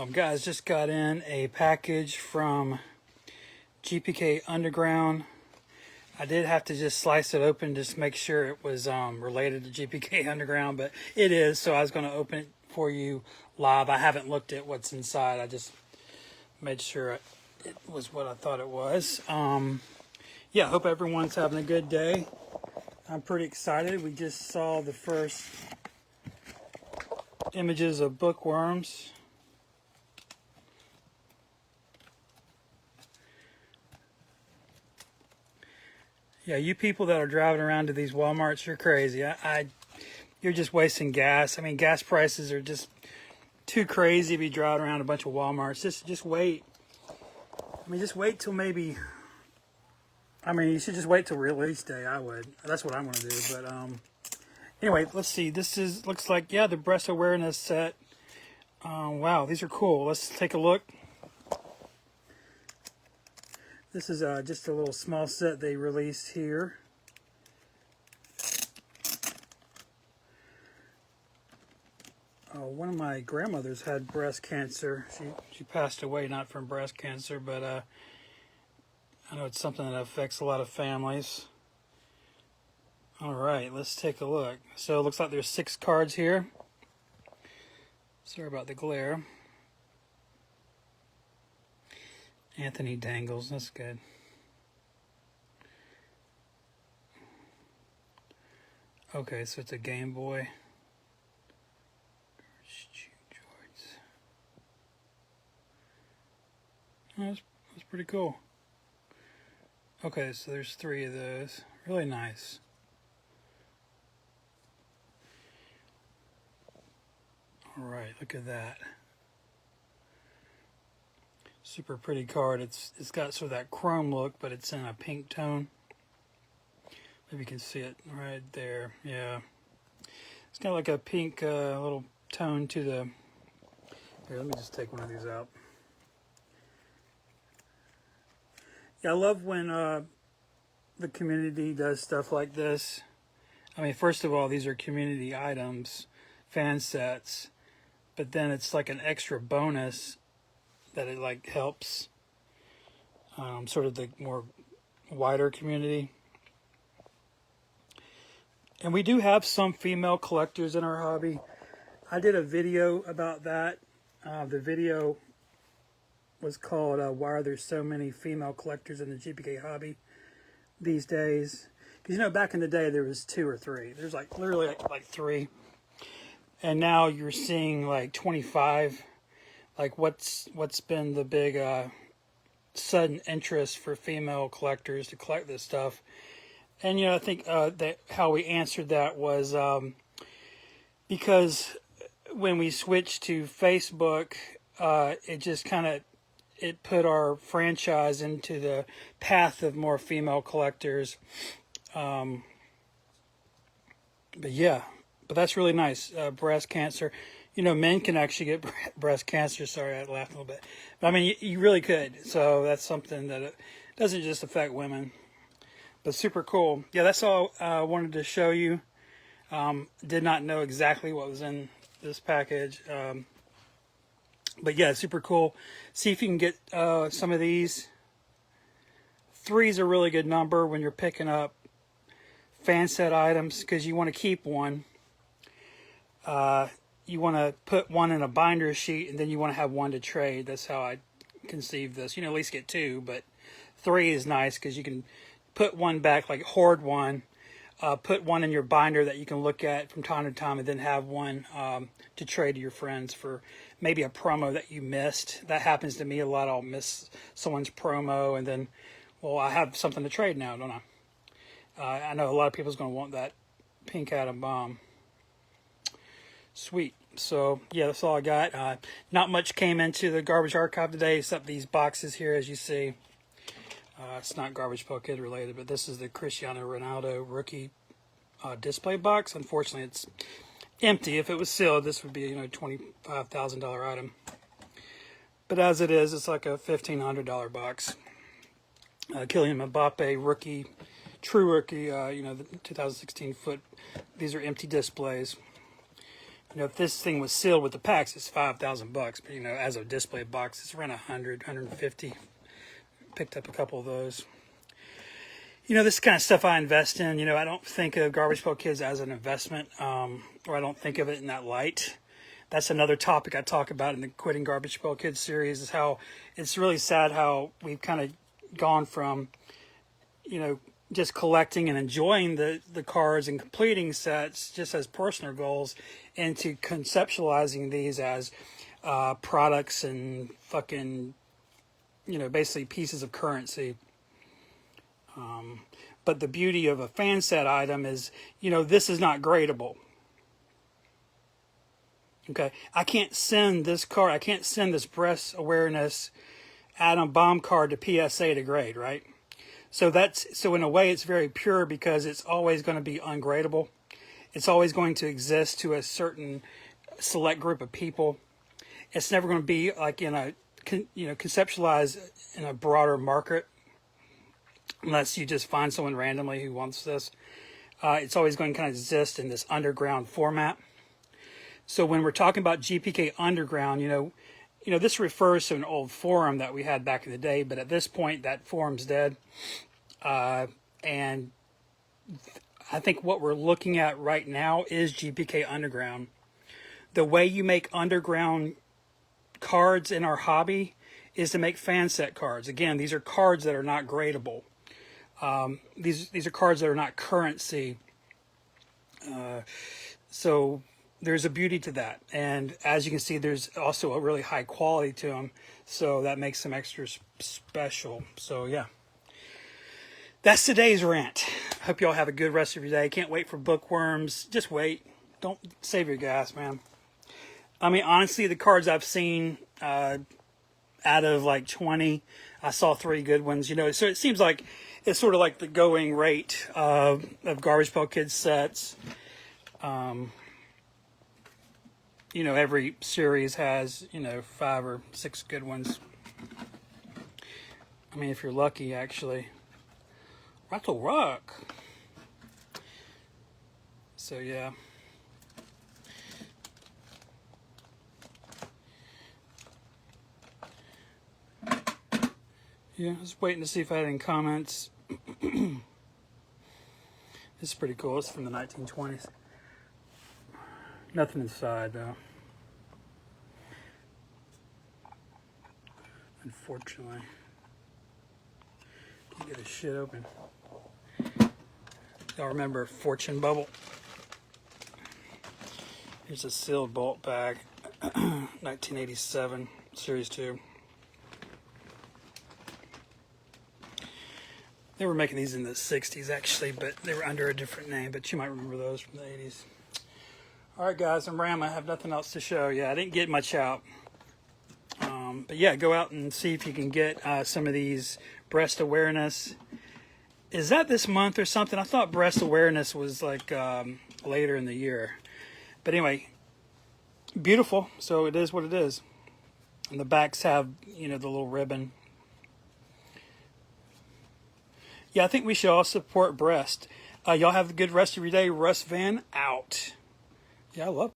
Guys, just got in a package from GPK Underground. I did have to just slice it open just to make sure it was related to GPK Underground, but it is, so I was going to open it for you live. I haven't looked at what's inside. I just made sure it was what I thought it was. Yeah, hope everyone's having a good day. I'm pretty excited. We just saw the first images of bookworms. Yeah, you people that are driving around to these Walmarts, you're crazy. You're just wasting gas. I mean, gas prices are just too crazy to be driving around a bunch of Walmarts. Just wait. I mean, just wait till maybe. I mean, you should just wait till release day. I would. That's what I'm going to do. But anyway, let's see. This looks like, yeah, the breast awareness set. Wow, these are cool. Let's take a look. This is just a little small set they released here. One of my grandmothers had breast cancer. She passed away not from breast cancer, but I know it's something that affects a lot of families. All right, let's take a look. So it looks like there's 6 cards here. Sorry about the glare. Anthony Dangles, that's good. Okay, so it's a Game Boy. Oh, that's pretty cool. Okay, so there's 3 of those. Really nice. All right, look at that. Super pretty card. It's got sort of that chrome look, but it's in a pink tone. Maybe you can see it right there. Yeah, it's got like a pink little tone to the. Here, let me just take one of these out. Yeah, I love when the community does stuff like this. I mean, first of all, these are community items, fan sets, but then it's like an extra bonus that it like helps sort of the more wider community. And we do have some female collectors in our hobby. I did a video about that. The video was called Why Are There So Many Female Collectors in the GPK Hobby These Days? Because, you know, back in the day there was 2 or 3. There's like literally like 3. And now you're seeing like 25. Like what's been the big sudden interest for female collectors to collect this stuff. And, you know, I think that how we answered that was because when we switched to Facebook, it just kind of, it put our franchise into the path of more female collectors. But yeah, but that's really nice. Breast cancer. You know, men can actually get breast cancer. Sorry, I laughed a little bit. But I mean, you really could. So that's something that it doesn't just affect women. But super cool. Yeah, that's all I wanted to show you. Did not know exactly what was in this package. But yeah, super cool. See if you can get some of these. 3 is a really good number when you're picking up fan set items because you want to keep one. You want to put one in a binder sheet and then you want to have one to trade. That's how I conceive this. You know, at least get 2, but 3 is nice because you can put one back, like hoard one, put one in your binder that you can look at from time to time, and then have one to trade to your friends for maybe a promo that you missed. That happens to me a lot. I'll miss someone's promo, and then, well, I have something to trade now, don't I? I know a lot of people's going to want that pink atom bomb. Sweet. So, yeah, that's all I got. Not much came into the garbage archive today, except these boxes here, as you see. It's not Garbage Pail Kid related, but this is the Cristiano Ronaldo rookie display box. Unfortunately, it's empty. If it was sealed, this would be, you know, $25,000 item. But as it is, it's like a $1,500 box. Kylian Mbappe rookie, true rookie, you know, the 2016 foot. These are empty displays. You know, if this thing was sealed with the packs, it's $5,000 bucks. But you know, as a display box, it's around 100, 150. Picked up a couple of those. You know, this kind of stuff I invest in. You know, I don't think of Garbage Pail Kids as an investment, or I don't think of it in that light. That's another topic I talk about in the Quitting Garbage Pail Kids series, is how it's really sad how we've kind of gone from, you know, just collecting and enjoying the cards and completing sets just as personal goals, into conceptualizing these as products and fucking, you know, basically pieces of currency. But the beauty of a fan set item is, you know, this is not gradable. Okay, I can't send this card, I can't send this breast awareness atom bomb card to PSA to grade, right? So in a way it's very pure, because it's always going to be ungradable. It's always going to exist to a certain select group of people. It's never going to be like in a, you know, conceptualized in a broader market, unless you just find someone randomly who wants this. It's always going to kind of exist in this underground format. So when we're talking about GPK Underground, you know, this refers to an old forum that we had back in the day, but at this point that forum's dead. And I think what we're looking at right now is GPK Underground. The way you make underground cards in our hobby is to make fan set cards. Again, these are cards that are not gradable. These are cards that are not currency. So there's a beauty to that. And as you can see, there's also a really high quality to them. So that makes them extra special. So yeah, that's today's rant. Hope y'all have a good rest of your day. Can't wait for bookworms. Just wait. Don't save your gas, man. I mean, honestly, the cards I've seen, out of like 20, I saw 3 good ones, you know. So it seems like it's sort of like the going rate of Garbage Pail Kids sets. You know, every series has, you know, 5 or 6 good ones. I mean, if you're lucky, actually. Rattle Rock. So, yeah. Yeah, I was waiting to see if I had any comments. This is pretty cool. It's from the 1920s. Nothing inside, though. Unfortunately. Can't get this shit open. Y'all remember Fortune Bubble? Here's a sealed bulk bag. 1987, Series 2. They were making these in the 60s, actually, but they were under a different name. But you might remember those from the 80s. All right, guys, I'm Ram. I have nothing else to show. Yeah, I didn't get much out. But yeah, go out and see if you can get some of these breast awareness. Is that this month or something? I thought breast awareness was like later in the year. But anyway, beautiful. So it is what it is. And the backs have, you know, the little ribbon. Yeah, I think we should all support breast. Y'all have a good rest of your day. Russ Van out. Yeah, I love